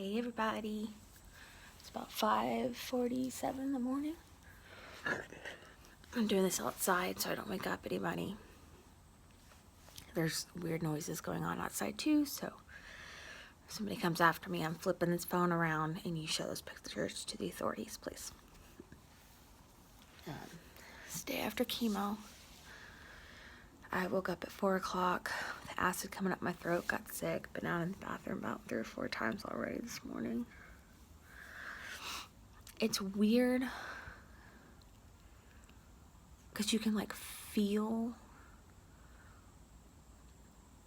Hey everybody, it's about 5:47 in the morning. I'm doing this outside so I don't wake up anybody. There's weird noises going on outside too, so if somebody comes after me, I'm flipping this phone around and you show those pictures to the authorities, please. It's day after chemo. I woke up at 4 o'clock with acid coming up my throat, got sick, been out in the bathroom about 3 or 4 times already this morning. It's weird because you can like feel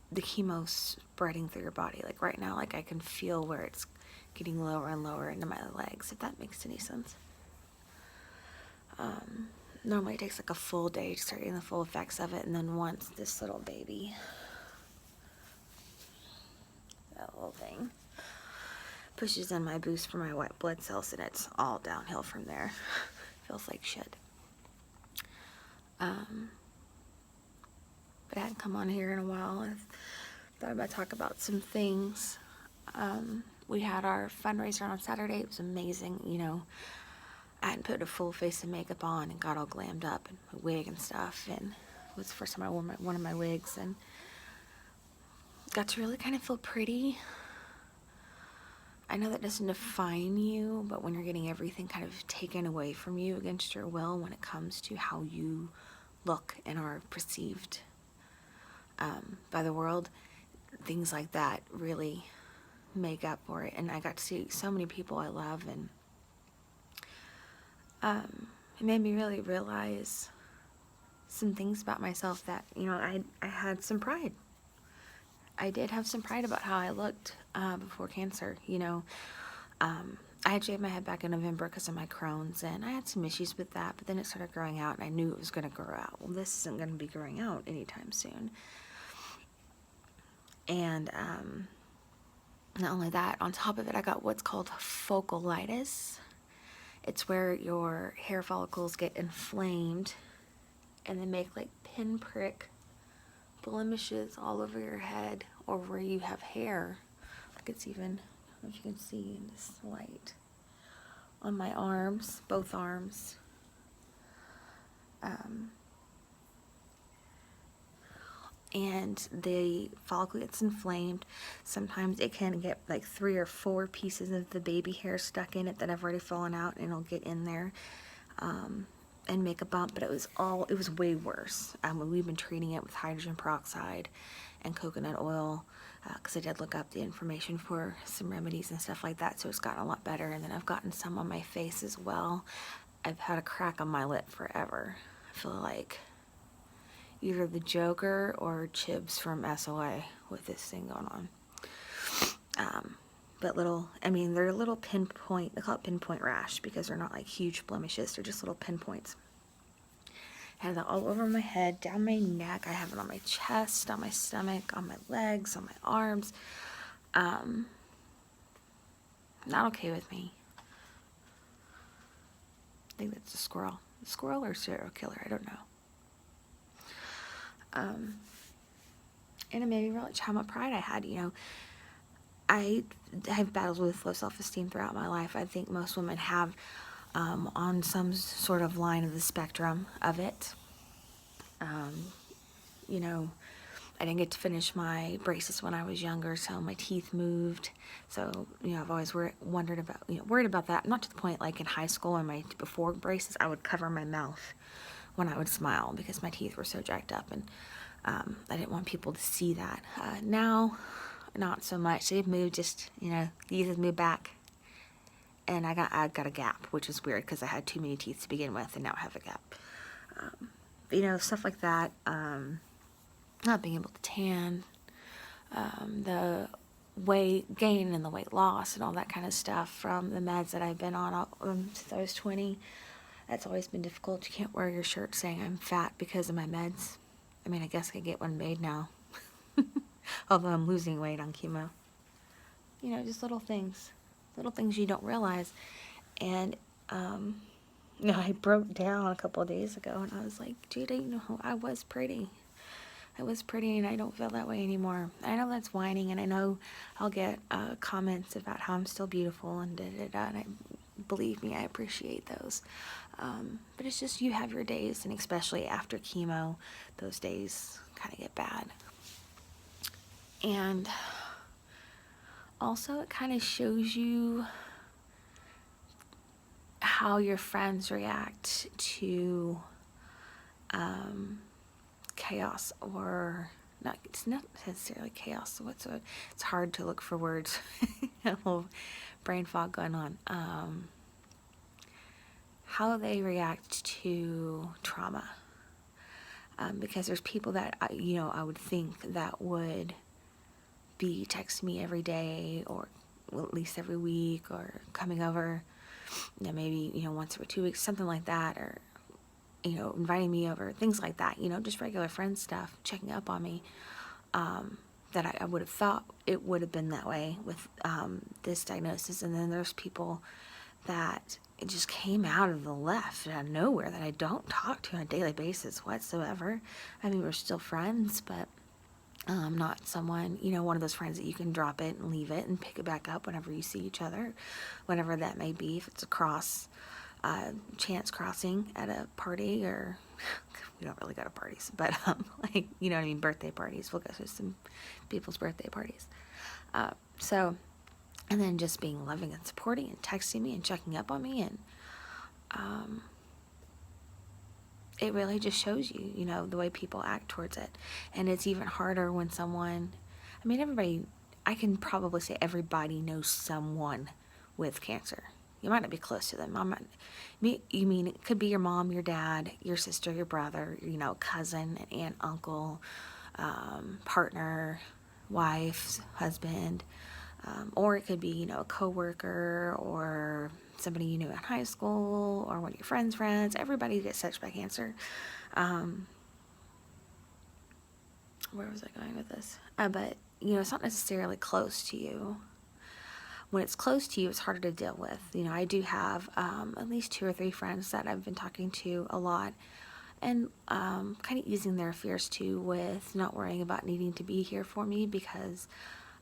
the chemo spreading through your body. Like right now, like I can feel where it's getting lower and lower into my legs, if that makes any sense. Normally it takes like a full day to start getting the full effects of it, and then once this little baby, that little thing, pushes in my boost for my white blood cells, and it's all downhill from there. Feels like shit. But I hadn't come on here in a while. I thought I'd talk about some things. We had our fundraiser on Saturday. It was amazing. You know, I hadn't put a full face of makeup on and got all glammed up and my wig and stuff. And it was the first time I wore one of my wigs and got to really kind of feel pretty. I know that doesn't define you, but when you're getting everything kind of taken away from you against your will when it comes to how you look and are perceived by the world, things like that really make up for it. And I got to see so many people I love, and it made me really realize some things about myself that, you know, I had some pride. I did have some pride about how I looked before cancer, you know. I had shaved my head back in November because of my Crohn's, and I had some issues with that, but then it started growing out, and I knew it was going to grow out. Well, this isn't going to be growing out anytime soon. And not only that, on top of it, I got what's called folliculitis. It's where your hair follicles get inflamed and they make like pinprick blemishes all over your head or where you have hair. Like it's even, I don't know if you can see in this light, on my arms, both arms. And the follicle gets inflamed. Sometimes it can get like 3 or 4 pieces of the baby hair stuck in it that have already fallen out, and it'll get in there and make a bump. But it was way worse. We've been treating it with hydrogen peroxide and coconut oil because I did look up the information for some remedies and stuff like that, so it's gotten a lot better. And then I've gotten some on my face as well. I've had a crack on my lip forever. I feel like either the Joker or Chibs from SOA with this thing going on. But they're little pinpoint, they call it pinpoint rash because they're not like huge blemishes, they're just little pinpoints. I have that all over my head, down my neck, I have it on my chest, on my stomach, on my legs, on my arms. Not okay with me. I think that's a squirrel. A squirrel or a serial killer, I don't know. And it made me realize how much pride I had. You know, I have battled with low self-esteem throughout my life. I think most women have on some sort of line of the spectrum of it. You know, I didn't get to finish my braces when I was younger, so my teeth moved. So, you know, I've always worried about that. Not to the point like in high school and before braces, I would cover my mouth when I would smile because my teeth were so jacked up, and I didn't want people to see that. Now, not so much. They've moved, just, you know, these have moved back, and I got a gap, which is weird because I had too many teeth to begin with, and now I have a gap. But, you know, stuff like that. Not being able to tan, the weight gain and the weight loss and all that kind of stuff from the meds that I've been on since I was 20. That's always been difficult. You can't wear your shirt saying I'm fat because of my meds. I mean, I guess I could get one made now. Although I'm losing weight on chemo. You know, just little things you don't realize. And, you know, I broke down a couple of days ago and I was like, dude, I didn't know I was pretty. it was pretty and I don't feel that way anymore. I know that's whining, and I know I'll get comments about how I'm still beautiful and da-da-da, and believe me, I appreciate those. But it's just, you have your days, and especially after chemo, those days kind of get bad. And also, it kind of shows you how your friends react to chaos, or not. It's not necessarily chaos. It's hard to look for words. A little brain fog going on. How they react to trauma. Because there's people that I would think that would be texting me every day, or well, at least every week, or coming over, maybe once every 2 weeks, something like that, or inviting me over, things like that, just regular friend stuff, checking up on me, that I would have thought it would have been that way with this diagnosis. And then there's people that it just came out of the left, out of nowhere, that I don't talk to on a daily basis whatsoever. I mean, we're still friends, but not someone, one of those friends that you can drop it and leave it and pick it back up whenever you see each other, whatever that may be. If it's chance crossing at a party, or we don't really go to parties, but like, what I mean, birthday parties. We'll go to some people's birthday parties. And then just being loving and supporting and texting me and checking up on me, and it really just shows you, the way people act towards it. And it's even harder when someone, I can probably say everybody knows someone with cancer. You might not be close to them. You mean it could be your mom, your dad, your sister, your brother, cousin, an aunt, uncle, partner, wife, husband, or it could be, a coworker, or somebody you knew in high school, or one of your friends' friends. Everybody gets touched by cancer. Where was I going with this? But, it's not necessarily close to you. When it's close to you, it's harder to deal with. I do have at least 2 or 3 friends that I've been talking to a lot, and kind of easing their fears too, with not worrying about needing to be here for me because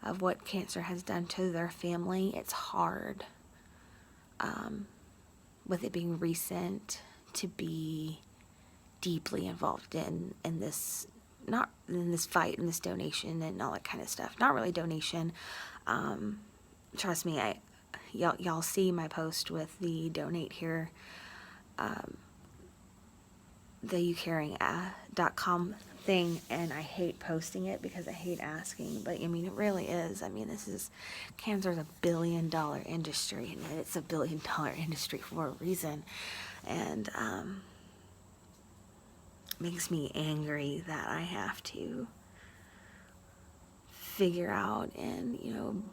of what cancer has done to their family. It's hard, with it being recent, to be deeply involved in this, not in this fight and this donation and all that kind of stuff. Not really donation. Trust me, y'all see my post with the donate here, the youcaring.com thing, and I hate posting it because I hate asking, but it really is. Cancer is $1 billion industry, and it's $1 billion industry for a reason, and makes me angry that I have to figure out and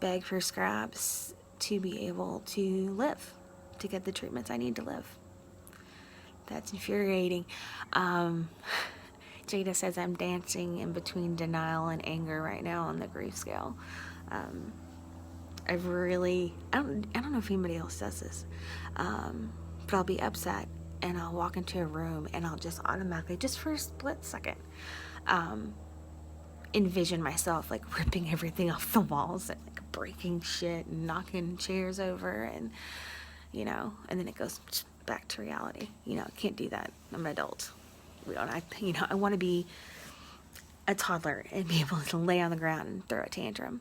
beg for scraps to be able to live, to get the treatments I need to live. That's infuriating. Jada says I'm dancing in between denial and anger right now on the grief scale. I don't know if anybody else does this, but I'll be upset and I'll walk into a room and I'll just automatically, just for a split second, envision myself like ripping everything off the walls and like breaking shit and knocking chairs over, and and then it goes back to reality. I can't do that. I'm an adult. I want to be a toddler and be able to lay on the ground and throw a tantrum,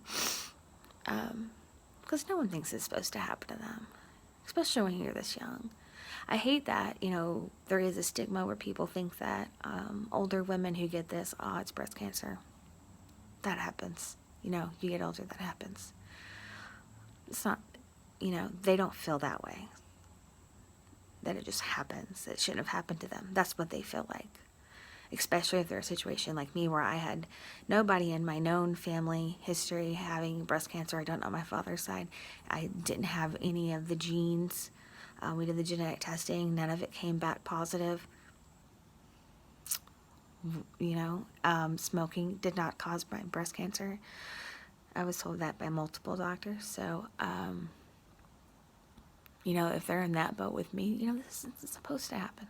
because no one thinks it's supposed to happen to them, especially when you're this young. I hate that, there is a stigma where people think that older women who get this, it's breast cancer. That happens. You get older, that happens. It's not, they don't feel that way. That it just happens. It shouldn't have happened to them. That's what they feel like. Especially if they're a situation like me, where I had nobody in my known family history having breast cancer. I don't know my father's side. I didn't have any of the genes. We did the genetic testing. None of it came back positive. Smoking did not cause my breast cancer. I was told that by multiple doctors. So, if they're in that boat with me, this is supposed to happen.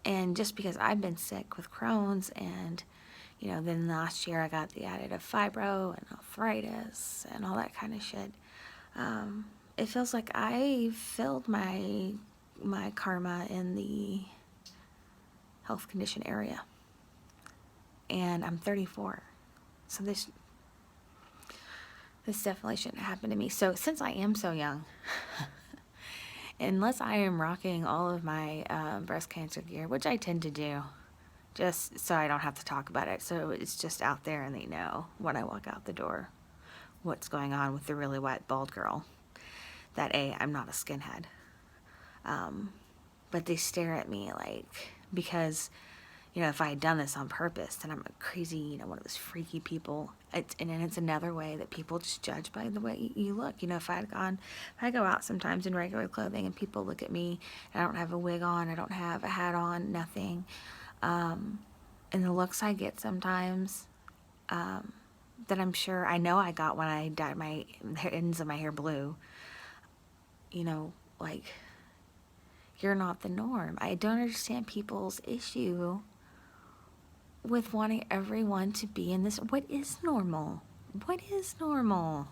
And just because I've been sick with Crohn's, and then last year I got the added of fibro and arthritis and all that kind of shit. It feels like I filled my karma in the health condition area, and I'm 34, so this definitely shouldn't happen to me. So since I am so young, unless I am rocking all of my breast cancer gear, which I tend to do, just so I don't have to talk about it, so it's just out there and they know when I walk out the door what's going on with the really white bald girl, that I'm not a skinhead. But they stare at me like, because if I had done this on purpose, then I'm a crazy, one of those freaky people. And it's another way that people just judge by the way you look. If I go out sometimes in regular clothing and people look at me, and I don't have a wig on, I don't have a hat on, nothing. And the looks I get sometimes, that I'm sure I know I got when I dyed my ends of my hair blue. Like, you're not the norm. I don't understand people's issue with wanting everyone to be in this. What is normal? What is normal?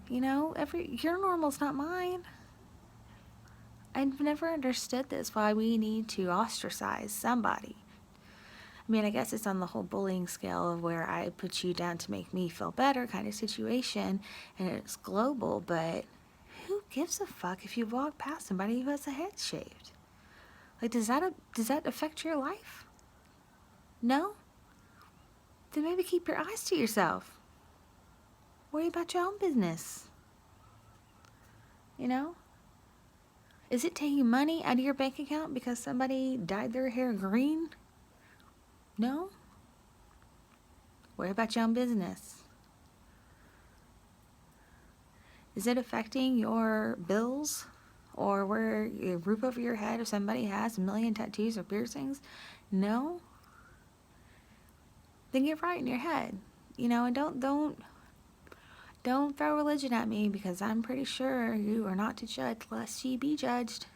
Your normal's not mine. I've never understood this, why we need to ostracize somebody. I mean, I guess it's on the whole bullying scale of where I put you down to make me feel better kind of situation, and it's global, but who gives a fuck if you walk past somebody who has a head shaved? Like, does that affect your life? No? Then maybe keep your eyes to yourself. Worry about your own business. Is it taking money out of your bank account because somebody dyed their hair green? No? Worry about your own business. Is it affecting your bills? Or where your roof over your head if somebody has a million tattoos or piercings? No? Then get right in your head. And don't throw religion at me, because I'm pretty sure you are not to judge lest ye be judged.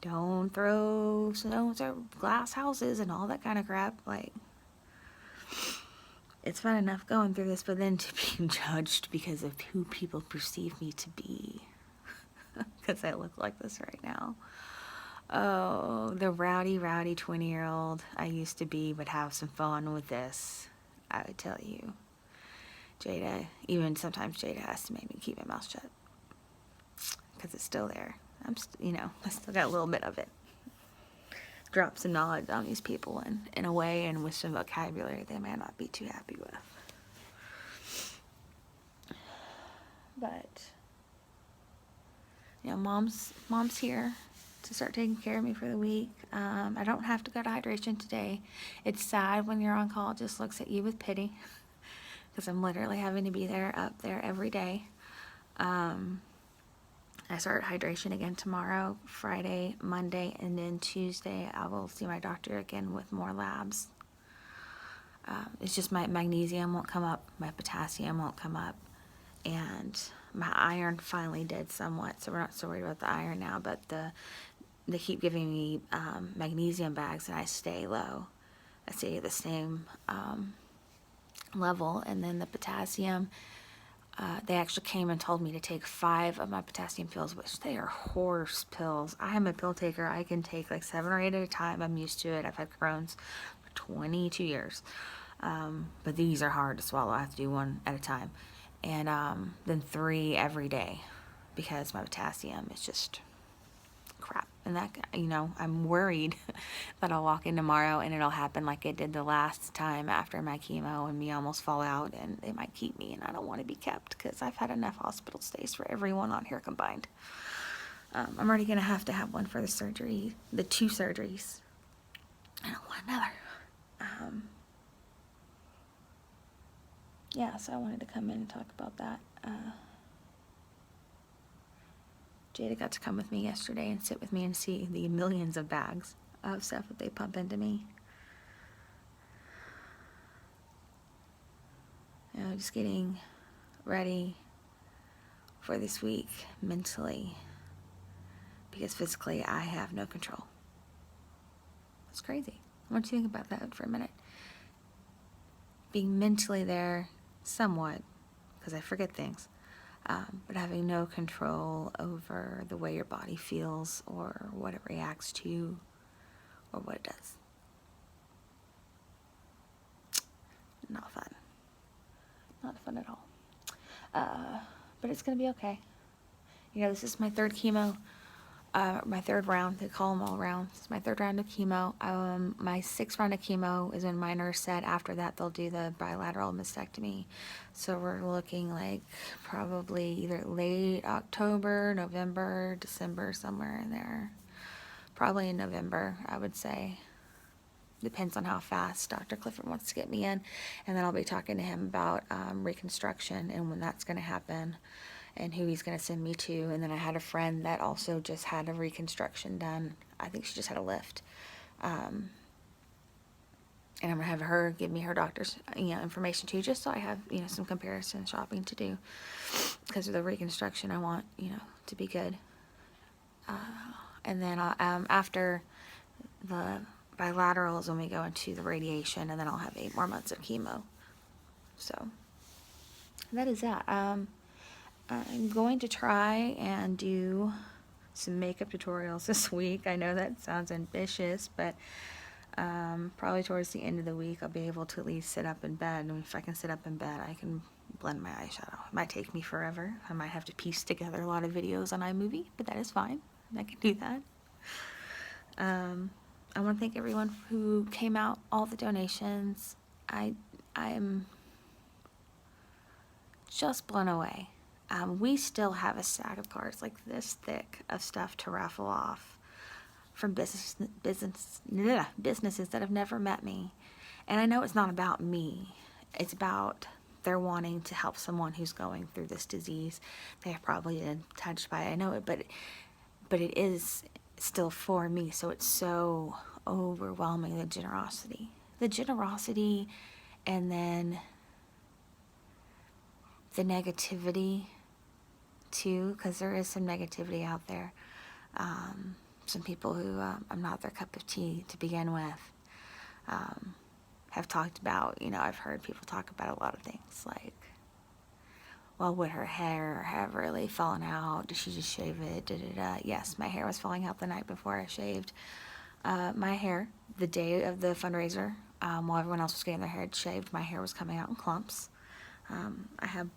Don't throw stones at glass houses and all that kind of crap. Like, it's fun enough going through this, but then to be judged because of who people perceive me to be. Because I look like this right now. Oh, the rowdy 20-year-old I used to be would have some fun with this, I would tell you. Even sometimes Jada has to make me keep my mouth shut, because it's still there. I still got a little bit of it. Drop some knowledge on these people in a way and with some vocabulary they may not be too happy with. But mom's here to start taking care of me for the week. I don't have to go to hydration today. It's sad when your on-call just looks at you with pity, because I'm literally having to be up there every day. I start hydration again tomorrow, Friday, Monday, and then Tuesday I will see my doctor again with more labs. It's just my magnesium won't come up, my potassium won't come up, and my iron finally did somewhat, so we're not so worried about the iron now, but they keep giving me magnesium bags, and I stay low. I stay at the same level, and then the potassium, they actually came and told me to take 5 of my potassium pills, which they are horse pills. I am a pill taker. I can take like 7 or 8 at a time. I'm used to it. I've had Crohn's for 22 years. But these are hard to swallow. I have to do 1 at a time. And then 3 every day, because my potassium is just crap. And that, I'm worried that I'll walk in tomorrow and it'll happen like it did the last time after my chemo and me almost fall out, and they might keep me, and I don't want to be kept because I've had enough hospital stays for everyone on here combined. I'm already going to have 1 for the surgery, the 2 surgeries. I don't want another. Yeah, so I wanted to come in and talk about that. Jada got to come with me yesterday and sit with me and see the millions of bags of stuff that they pump into me. Just getting ready for this week mentally, because physically I have no control. It's crazy. I want you to think about that for a minute. Being mentally there, somewhat, because I forget things, but having no control over the way your body feels or what it reacts to or what it does. Not fun. Not fun at all. But it's going to be okay. You know, this is my third chemo, my third round. They call them all rounds. It's my third round of chemo. My sixth round of chemo is when my nurse said after that they'll do the bilateral mastectomy. So we're looking like probably either late October, November, December, somewhere in there. Probably in November, I would say. Depends on how fast Dr. Clifford wants to get me in. And then I'll be talking to him about reconstruction and when that's going to happen and who he's going to send me to. And then I had a friend that also just had a reconstruction done. I think she just had a lift. And I'm going to have her give me her doctor's information too, just so I have some comparison shopping to do. Because of the reconstruction, I want to be good. And then after the bilateral is when we go into the radiation, and then I'll have 8 more months of chemo. So that is that. I'm going to try and do some makeup tutorials this week. I know that sounds ambitious, but probably towards the end of the week I'll be able to at least sit up in bed. And if I can sit up in bed, I can blend my eyeshadow. It might take me forever. I might have to piece together a lot of videos on iMovie, but that is fine. I can do that. I want to thank everyone who came out, all the donations. I'm just blown away. We still have a stack of cards like this thick of stuff to raffle off from businesses that have never met me. And I know it's not about me. It's about they're wanting to help someone who's going through this disease. They have probably been touched by it. I know it, but it is still for me. So it's so overwhelming, the generosity, and then the negativity too, because there is some negativity out there. Some people who I'm not their cup of tea to begin with, have talked about, I've heard people talk about a lot of things like, well, would her hair have really fallen out? Did she just shave it? Yes, my hair was falling out the night before I shaved. My hair, the day of the fundraiser, while everyone else was getting their hair shaved, my hair was coming out in clumps. I have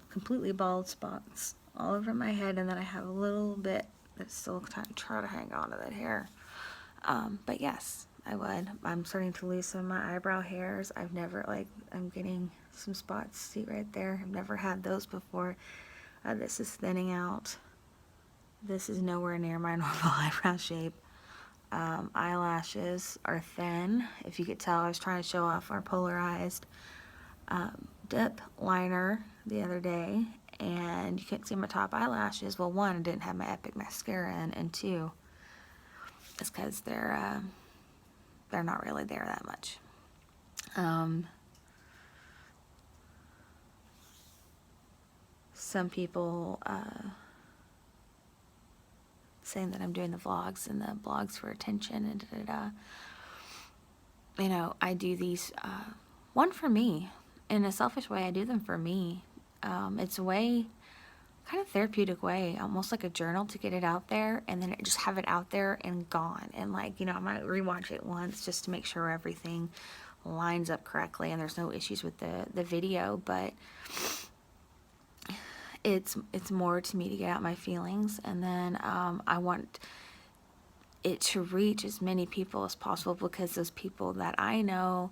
completely bald spots all over my head, and then I have a little bit that's still trying to hang on to that hair. But yes, I would. I'm starting to lose some of my eyebrow hairs. I'm getting some spots, see right there. I've never had those before. This is thinning out. This is nowhere near my normal eyebrow shape. Eyelashes are thin. If you could tell, I was trying to show off our polarized dip liner the other day, and you couldn't see my top eyelashes. Well, one, I didn't have my Epic mascara in, and two, it's because they're not really there that much. Some people saying that I'm doing the vlogs and the blogs for attention and I do these, one for me. In a selfish way, I do them for me. It's a way, kind of therapeutic way, almost like a journal to get it out there and then just have it out there and gone. And I might rewatch it once just to make sure everything lines up correctly and there's no issues with the video, but it's more to me to get out my feelings, and then I want it to reach as many people as possible, because those people that I know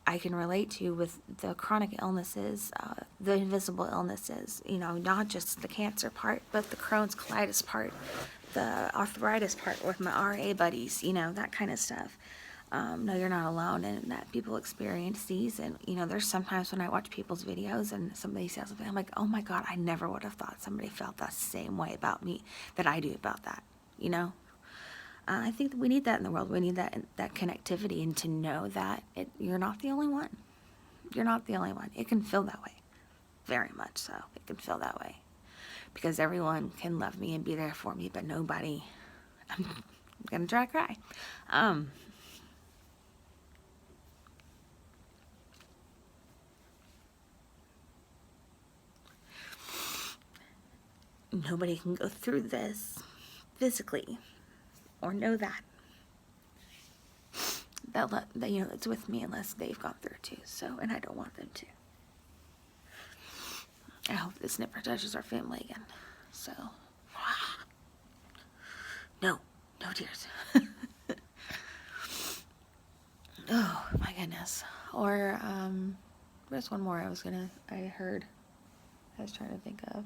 I can relate to with the chronic illnesses, the invisible illnesses, not just the cancer part, but the Crohn's colitis part, the arthritis part with my RA buddies, that kind of stuff. No, you're not alone, and that people experience these. And there's sometimes when I watch people's videos and somebody says something, I'm like, oh my God, I never would have thought somebody felt that same way about me that I do about that. I think that we need that in the world. We need that connectivity, and to know that you're not the only one. You're not the only one. It can feel that way, very much so. It can feel that way, because everyone can love me and be there for me, but nobody. I'm gonna try to cry. nobody can go through this physically or know that it's with me unless they've gone through too. So, and I don't want them to. I hope this never touches our family again. So, no tears. Oh my goodness. Or there's one more I was trying to think of.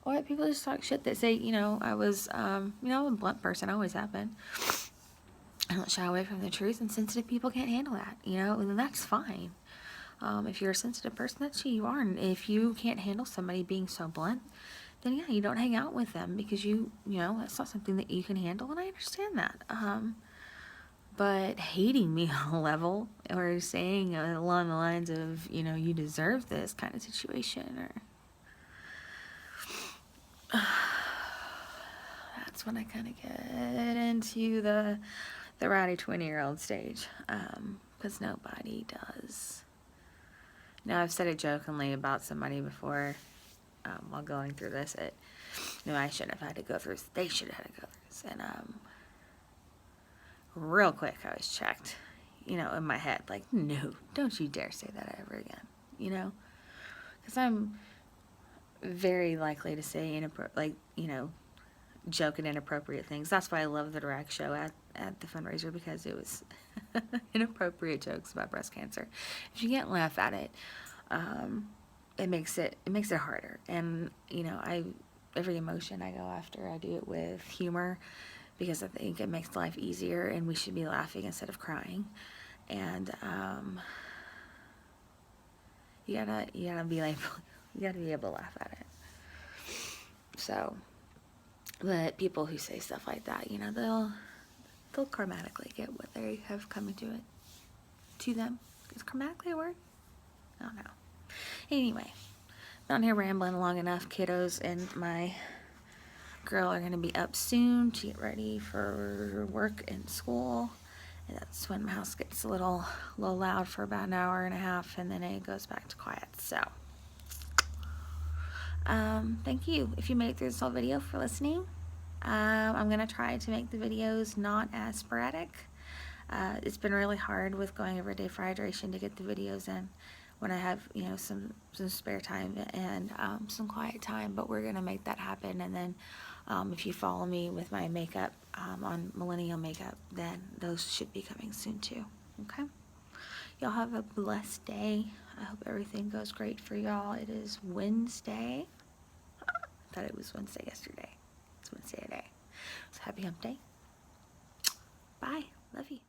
Or people just talk shit that say, I was, I'm a blunt person. I always have been. I don't shy away from the truth, and sensitive people can't handle that, and that's fine. If you're a sensitive person, that's who you are. And if you can't handle somebody being so blunt, then yeah, you don't hang out with them because that's not something that you can handle, and I understand that. But hating me on a level, or saying along the lines of, you deserve this kind of situation, or that's when I kind of get into the rowdy 20-year-old stage, because nobody does. Now, I've said it jokingly about somebody before, while going through this, I shouldn't have had to go through this. They should have had to go through this. And real quick, I was checked, in my head, like, no, don't you dare say that ever again, because I'm very likely to say joke and inappropriate things. That's why I love the drag show at the fundraiser, because it was inappropriate jokes about breast cancer. If you can't laugh at it, it makes it harder. And every emotion I go after, I do it with humor, because I think it makes life easier, and we should be laughing instead of crying. And you gotta be able to laugh at it. So, but people who say stuff like that, they'll karmatically get what they have coming to them. Is karmatically a word? I don't know. Anyway, I'm here rambling long enough. Kiddos and my girl are going to be up soon to get ready for work and school. And that's when my house gets a little loud for about an hour and a half, and then it goes back to quiet. So, thank you if you made it through this whole video for listening. I'm going to try to make the videos not as sporadic. It's been really hard with going every day for hydration to get the videos in when I have, some spare time and some quiet time, but we're going to make that happen. And then if you follow me with my makeup on Millennial Makeup, then those should be coming soon too. Okay? Y'all have a blessed day. I hope everything goes great for y'all. It is Wednesday. I thought it was Wednesday yesterday. It's Wednesday today. So happy hump day. Bye. Love you.